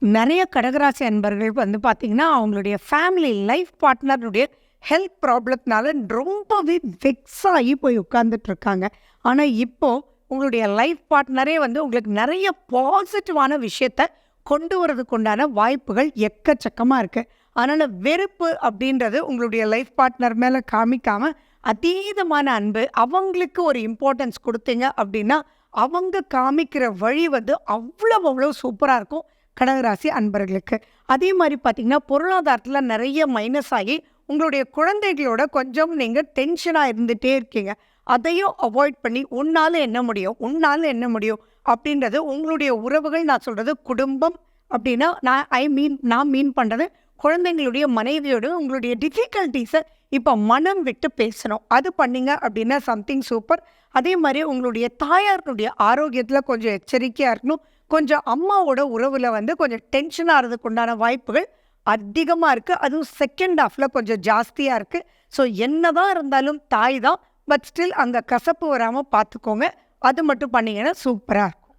நிறைய கடகராசி அன்பர்கள் வந்து பார்த்தீங்கன்னா, அவங்களுடைய ஃபேமிலி லைஃப் பார்ட்னருடைய ஹெல்த் ப்ராப்ளத்தினால ரொம்பவே வெக்ஸ் ஆகி போய் உட்கார்ந்துட்டு இருக்காங்க. ஆனா, இப்போ உங்களுடைய லைஃப் பார்ட்னரே வந்து உங்களுக்கு நிறைய பாசிட்டிவான விஷயத்த கொண்டு வரதுக்கு உண்டான வாய்ப்புகள் எக்கச்சக்கமா இருக்கு. அதனால வெறுப்பு அப்படின்றது உங்களுடைய லைஃப் பார்ட்னர் மேல காமிக்காம, அதீதமான அன்பு, அவங்களுக்கு ஒரு இம்பார்ட்டன்ஸ் குடுத்தீங்க அப்படின்னா, அவங்க காமிக்கிற வழி வந்து அவ்வளவு சூப்பரா இருக்கும் கடகராசி அன்பர்களுக்கு. அதே மாரி பார்த்தீங்கன்னா, பொருளாதாரத்தில நிறைய மைனஸ் ஆகி, உங்களுடைய குழந்தைகளோட கொஞ்சம் நீங்க டென்ஷனா இருந்துட்டே இருக்கீங்க. அதையும் அவாய்ட் பண்ணி, "உன்னால என்ன முடியும்? உன்னால என்ன முடியும்?" அப்படின்றது உங்களுடைய உறவுகள், நான் சொல்றது குடும்பம் அப்படின்னா, நான் மீன் பண்றது குழந்தைங்களுடைய மனைவியோட உங்களுடைய டிஃபிகல்டீஸ இப்ப மனம் விட்டு பேசணும். அது பண்ணீங்க அப்படின்னா சம்திங் சூப்பர். அதே மாரி உங்களுடைய தாயாருடைய ஆரோக்கியத்தில கொஞ்சம் எச்சரிக்கையா இருக்கணும். கொஞ்சம் அம்மாவோட உறவுல வந்து கொஞ்சம் டென்ஷன் ஆறதுக்கு உண்டான வாய்ப்புகள் அதிகமா இருக்கு. அதுவும் செகண்ட் ஹாஃப்ல கொஞ்சம் ஜாஸ்தியா இருக்கு. ஸோ என்னதான் இருந்தாலும் தாய் தான். பட் ஸ்டில் அங்க கசப்பு வராம பார்த்துக்கோங்க. அது மட்டும் பண்ணீங்கன்னா சூப்பரா இருக்கும்.